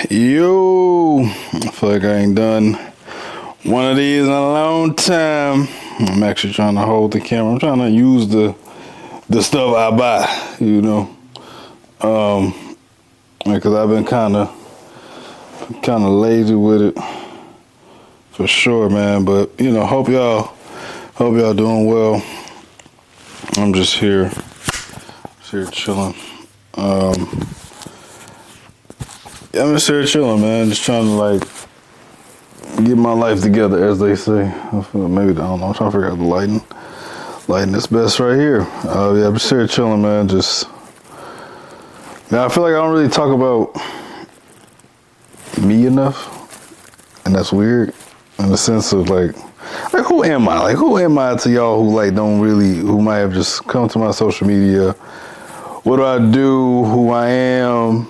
Yo, I feel like I ain't done one of these in a long time. I'm actually trying to hold the camera. I'm trying to use the stuff I buy, because I've been kind of lazy with it for sure, man. But hope y'all doing well. I'm just here chilling. I'm just here chilling, man. Just trying to get my life together, as they say. Maybe I don't know. I'm trying to figure out the lighting. Lighting is best right here. I'm just here chilling, man. I feel like I don't really talk about me enough, and that's weird. In the sense of like who am I? Who am I to y'all who might have just come to my social media? What do I do? Who I am?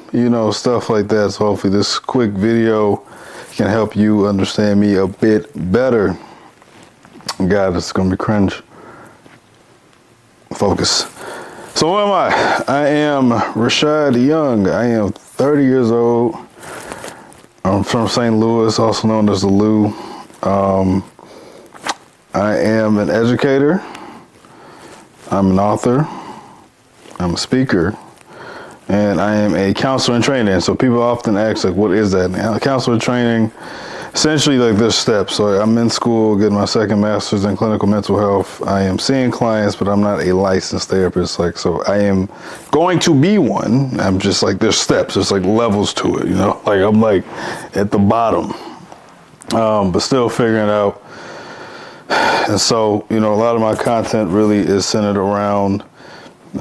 Stuff like that. So hopefully this quick video can help you understand me a bit better. God, it's gonna be cringe. Focus. So who am I? I am Rashad Young. I am 30 years old. I'm from St. Louis, also known as the Lou. I am an educator. I'm an author. I'm a speaker. And I am a counselor in training. So people often ask, what is that? And counselor in training, essentially there's steps. So I'm in school, getting my second master's in clinical mental health. I am seeing clients, but I'm not a licensed therapist. So I am going to be one. I'm just there's steps. There's levels to it, I'm at the bottom, but still figuring it out. And so, a lot of my content really is centered around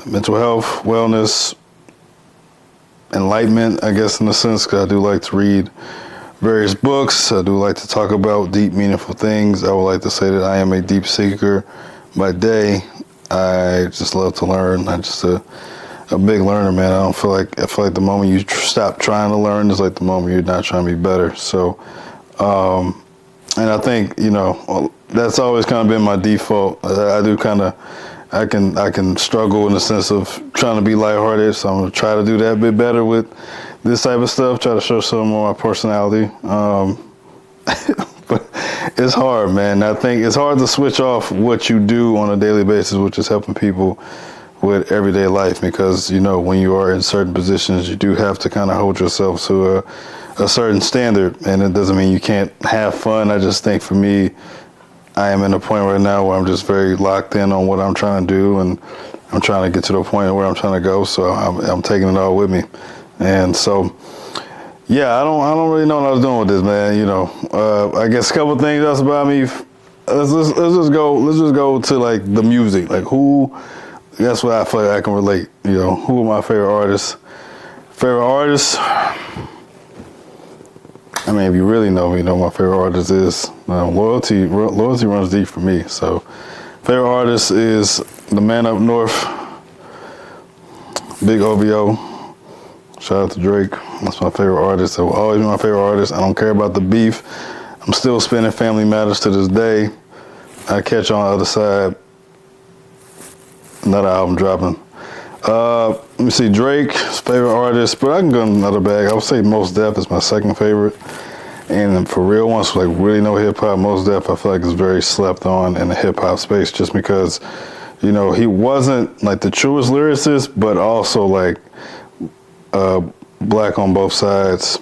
mental health, wellness, enlightenment, I guess, in a sense, because I do like to read various books. I do like to talk about deep, meaningful things. I would like to say that I am a deep seeker by day. I just love to learn. I'm just a big learner, man. I feel like the moment you stop trying to learn is the moment you're not trying to be better. So, and I think, that's always kind of been my default. I do I can struggle in the sense of trying to be lighthearted, so I'm gonna try to do that a bit better with this type of stuff. Try to show some more of my personality. But it's hard, man. I think it's hard to switch off what you do on a daily basis, which is helping people with everyday life, because when you are in certain positions, you do have to kind of hold yourself to a certain standard, and it doesn't mean you can't have fun. I just think for me, I am in a point right now where I'm just very locked in on what I'm trying to do, and I'm trying to get to the point where I'm trying to go. So I'm taking it all with me, and so I don't really know what I was doing with this, man. I guess a couple of things else about me. Let's just go to the music, who. That's what I feel like I can relate. Who are my favorite artists? I mean, if you really know me, my favorite artist is loyalty. Loyalty runs deep for me. So, favorite artist is the man up north, Big OVO. Shout out to Drake. That's my favorite artist. That will always be my favorite artist. I don't care about the beef. I'm still spinning Family Matters to this day. I catch on the other side. Another album dropping. Let me see, Drake's favorite artist, but I can go in another bag. I would say Mos Def is my second favorite. And for real ones who really know hip hop, Mos Def I feel like is very slept on in the hip hop space, just because, he wasn't the truest lyricist, but also black on both sides.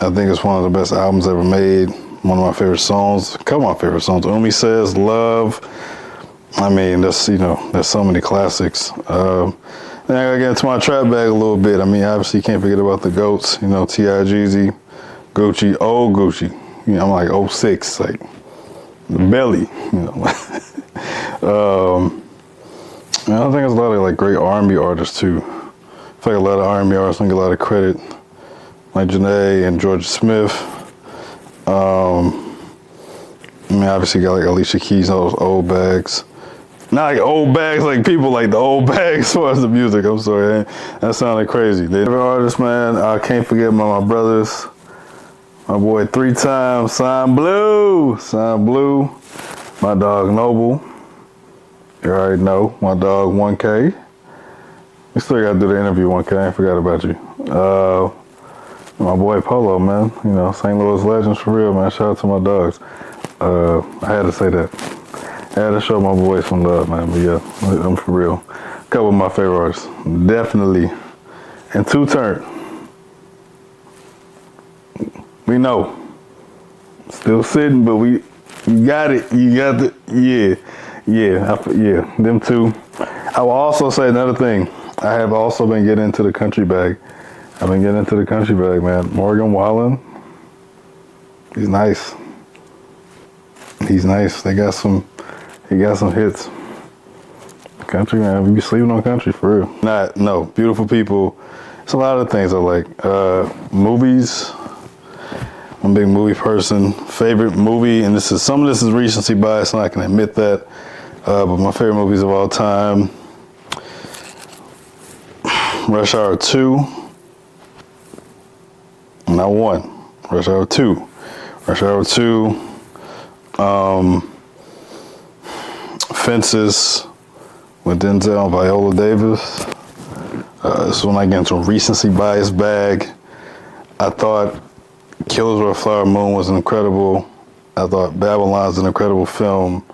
I think it's one of the best albums ever made. One of my favorite songs, a couple of my favorite songs. Umi Says, Love. I mean, there's so many classics. Then I gotta get into my trap bag a little bit. I mean, obviously you can't forget about the GOATs, T.I. Jeezy, Gucci, old Gucci. I'm 06, the belly, and I think there's a lot of great R&B artists too. I feel like a lot of R&B artists don't get a lot of credit, like Janae and Georgia Smith. I mean, obviously you got Alicia Keys, all those old bags. Not old bags, people the old bags as far as the music. I'm sorry, that sounded crazy. The favorite artist, man, I can't forget my brothers. My boy 3 times, Sign Blue. My dog Noble. You already know. My dog 1K. We still gotta do the interview, 1K. I forgot about you. My boy Polo, man. You know, St. Louis legends for real, man. Shout out to my dogs. I had to say that. I had to show my boys some love, man. But yeah, I'm for real. A couple of my favorite artists, definitely. And Two Turn. We know. Still sitting, but you got it. You got the, yeah, them two. I will also say another thing. I have also been getting into the country bag. I've been getting into the country bag, man. Morgan Wallen, he's nice. He's nice. He got some hits. Country, man, we be sleeping on country for real. No, beautiful people. It's a lot of things I like. Movies. I'm a big movie person. Favorite movie, and some of this is recency bias, and I can admit that. But my favorite movies of all time: Rush Hour 2. Not 1. Rush Hour 2. Rush Hour 2. Fences with Denzel and Viola Davis. This is when I get into a recency bias bag. I thought Killers of the Flower Moon was incredible. I thought Babylon's an incredible film.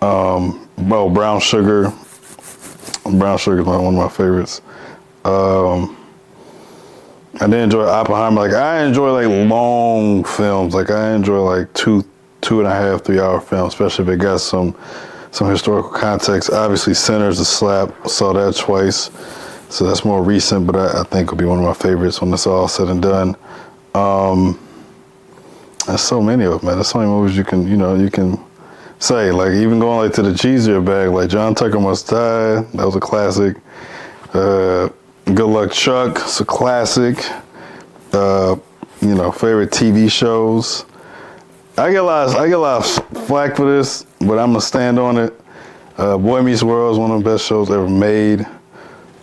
Brown Sugar. Brown Sugar is one of my favorites. I did enjoy Oppenheimer. Like, I enjoy like long films. Like, I enjoy like 2.5, 3 hour films, especially if it got some historical context. Obviously, Sinners, a slap. I saw that twice. So that's more recent, but I think it'll be one of my favorites when it's all said and done. There's so many of them, man. There's so many movies you can say. Like, even going like to the cheesier bag, like John Tucker Must Die. That was a classic. Good Luck Chuck. It's a classic. Favorite TV shows. I get a lot of flack for this, but I'm gonna stand on it. Boy Meets World is one of the best shows ever made.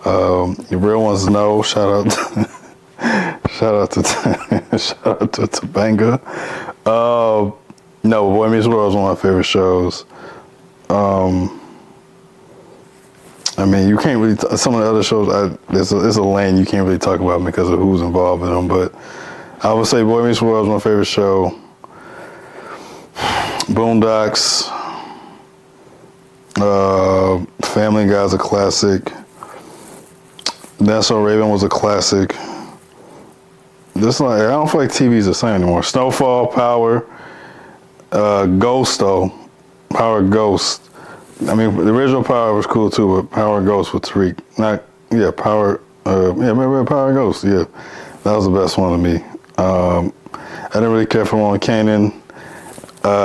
The real ones know. Shout out to Topanga. No, Boy Meets World is one of my favorite shows. I mean, you can't really some of the other shows. There's a lane you can't really talk about because of who's involved in them. But I would say Boy Meets World is my favorite show. Boondocks. Family Guy's a classic. That's So Raven was a classic. I don't feel like TV's the same anymore. Snowfall, Power, Ghost though. Power Ghost. I mean, the original Power was cool too, but Power Ghost with Tariq. Power. Remember Power Ghost? Yeah, that was the best one to me. I didn't really care for Ron Kanan.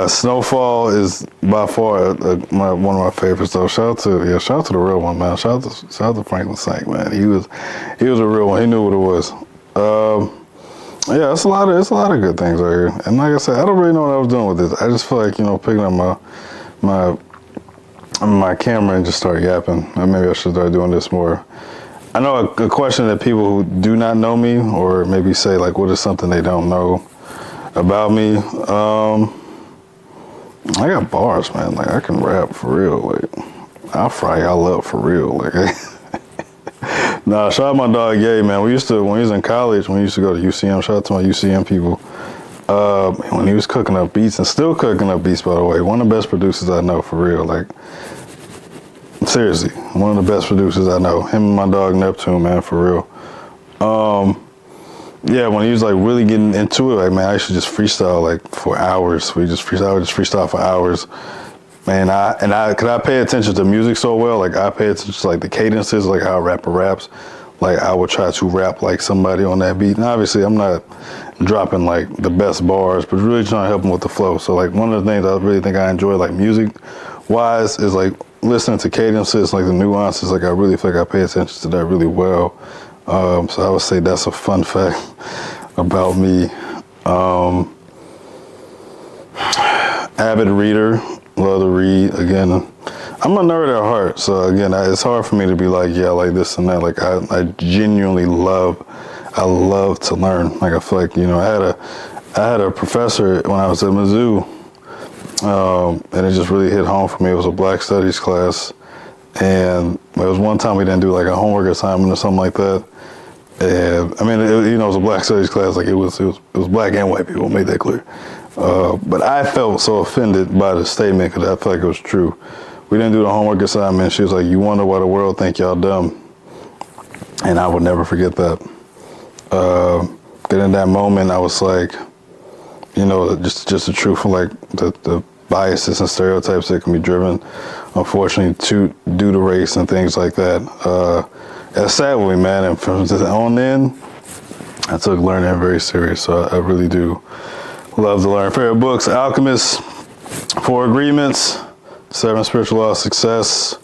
Snowfall is by far one of my favorites though. Shout out to the real one, man. Shout out to Franklin Saint, man. He was a real one. He knew what it was. It's a lot of good things right here. And like I said, I don't really know what I was doing with this. I just feel like, picking up my camera and just start yapping. Maybe I should start doing this more. I know a question that people who do not know me, or maybe say like, what is something they don't know about me? I got bars, man. Like, I can rap for real. Like, I'll fry y'all up for real. Like, nah, shout out my dog Ye, man. When he was in college, when we used to go to UCM, shout out to my UCM people. When he was cooking up beats, and still cooking up beats, by the way, one of the best producers I know for real. Like, seriously, one of the best producers I know. Him and my dog Neptune, man, for real. When he was like really getting into it, like, man, I used to just freestyle like for hours. I would just freestyle for hours. Man, I pay attention to music so well. Like, I pay attention to like the cadences, like how a rapper raps. Like, I would try to rap like somebody on that beat. And obviously, I'm not dropping like the best bars, but really trying to help them with the flow. So like, one of the things I really think I enjoy, like music wise, is like listening to cadences, like the nuances. Like, I really feel like I pay attention to that really well. So I would say that's a fun fact about me. Avid reader, love to read. Again, I'm a nerd at heart, so again, it's hard for me to be like, yeah, like this and that. Like, I genuinely love to learn. Like, I feel like, I had a professor when I was at Mizzou, and it just really hit home for me. It was a Black Studies class, and there was one time we didn't do like a homework assignment or something like that. And I mean, it was a black studies class. Like it was black and white people. Made that clear. But I felt so offended by the statement because I felt like it was true. We didn't do the homework assignment. She was like, "You wonder why the world think y'all dumb," and I would never forget that. But in that moment, I was like, just the truth of like the biases and stereotypes that can be driven, unfortunately, due to race and things like that. It's sad with me, man. And from on in, I took learning very serious. So I really do love to learn. Favorite books: Alchemist, Four Agreements, Seven Spiritual Laws of Success,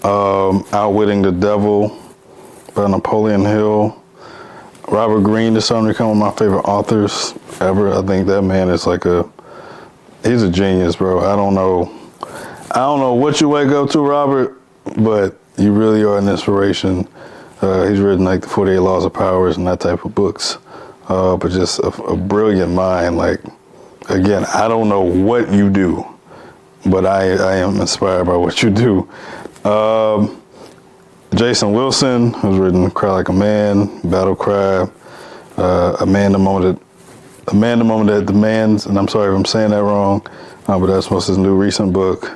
Outwitting the Devil by Napoleon Hill. Robert Greene is starting to become one of my favorite authors ever. I think that man is he's a genius, bro. I don't know what you wake up to, Robert, but you really are an inspiration. He's written like the 48 Laws of Powers and that type of books. But just a brilliant mind. Like, again, I don't know what you do, but I am inspired by what you do. Jason Wilson, who's written Cry Like a Man, Battle Cry, A Man the Moment That Demands, and I'm sorry if I'm saying that wrong, but that's what's his new recent book.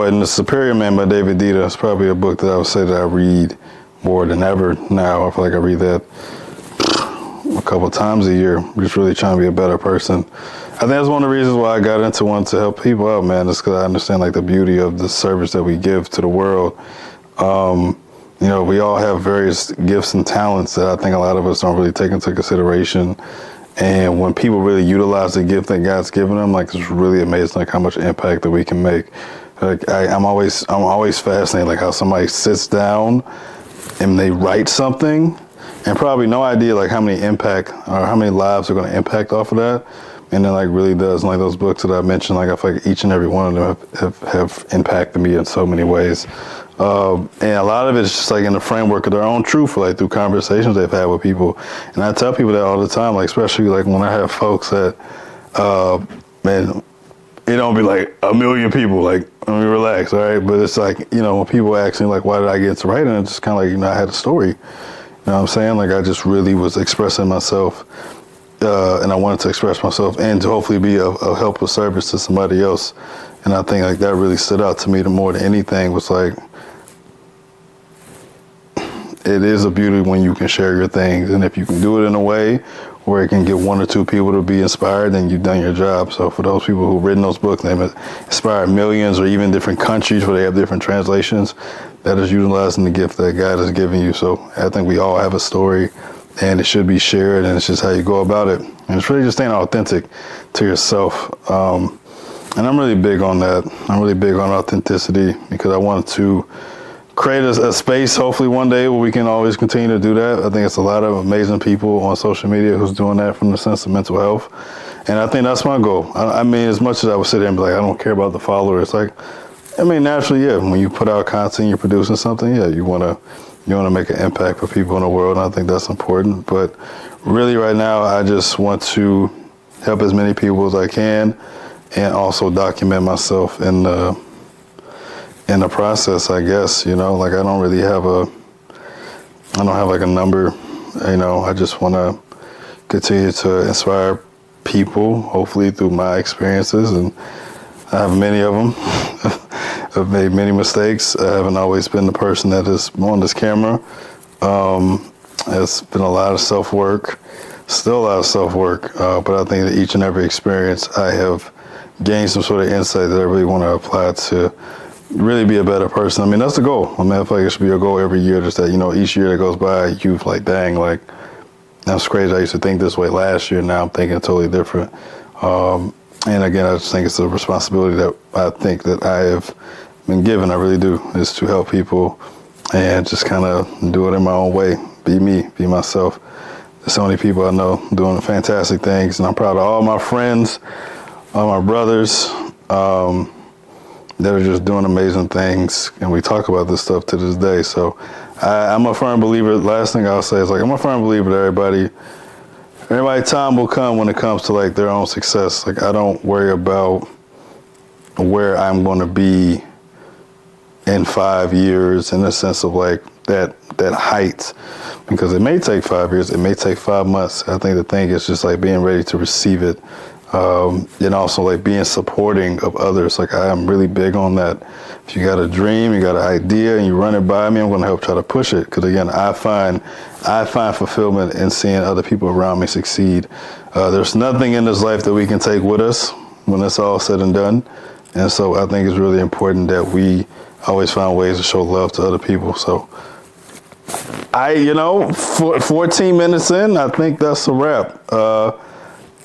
And The Superior Man by David Dita is probably a book that I would say that I read more than ever now. I feel like I read that a couple of times a year, just really trying to be a better person. I think that's one of the reasons why I got into wanting to help people out, man. It's because I understand like the beauty of the service that we give to the world. We all have various gifts and talents that I think a lot of us don't really take into consideration. And when people really utilize the gift that God's given them, like it's really amazing, like how much impact that we can make. Like I'm always fascinated, like how somebody sits down and they write something, and probably no idea like how many lives are going to impact off of that. And then like really does, and like those books that I mentioned, like I feel like each and every one of them have impacted me in so many ways. And a lot of it's just like in the framework of their own truth, like through conversations they've had with people. And I tell people that all the time, like especially like when I have folks that, man, it don't be like a million people, like let me relax, all right? But it's like, when people ask me like, why did I get into writing? It's just kind of like, I had a story. You know what I'm saying? Like I just really was expressing myself. And I wanted to express myself and to hopefully be a helpful service to somebody else. And I think like that really stood out to me the more than anything was like, it is a beauty when you can share your things. And if you can do it in a way where it can get one or two people to be inspired, then you've done your job. So for those people who've written those books, they've inspired millions or even different countries where they have different translations, that is utilizing the gift that God has given you. So I think we all have a story. And it should be shared, and it's just how you go about it. And it's really just staying authentic to yourself. And I'm really big on that. I'm really big on authenticity because I want to create a space, hopefully one day, where we can always continue to do that. I think it's a lot of amazing people on social media who's doing that from the sense of mental health. And I think that's my goal. I mean, as much as I would sit there and be like, I don't care about the followers. Like, I mean, naturally, yeah, when you put out content, you're producing something, yeah, you want to make an impact for people in the world, and I think that's important. But really right now, I just want to help as many people as I can and also document myself in the process, I guess. Like I don't have like a number, I just want to continue to inspire people, hopefully through my experiences, and I have many of them. I've made many mistakes. I haven't always been the person that is on this camera. It's been a lot of self-work, still a lot of self-work, but I think that each and every experience I have gained some sort of insight that I really want to apply to really be a better person. I mean, that's the goal. I mean, I feel like it should be a goal every year, just that, each year that goes by, you like, dang, like, that's crazy. I used to think this way last year. Now I'm thinking totally different. And again, I just think it's a responsibility that I think that I have been given. I really do, is to help people and just kind of do it in my own way. Be me, be myself. There's so many people I know doing fantastic things, and I'm proud of all my friends, all my brothers that are just doing amazing things. And we talk about this stuff to this day. So I'm a firm believer. Last thing I'll say is like, I'm a firm believer that everybody time will come when it comes to like their own success. Like I don't worry about where I'm going to be in 5 years, in the sense of like that height, because it may take 5 years, it may take 5 months. I think the thing is just like being ready to receive it, and also like being supporting of others. Like I am really big on that. If you got a dream, you got an idea, and you run it by me, I'm going to help try to push it. Because again, I find fulfillment in seeing other people around me succeed. There's nothing in this life that we can take with us when it's all said and done. And so I think it's really important that we always find ways to show love to other people. So 14 minutes in, I think that's a wrap.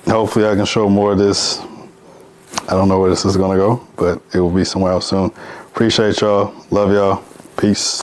Hopefully I can show more of this. I don't know where this is going to go, but it will be somewhere else soon. Appreciate y'all. Love y'all. Peace.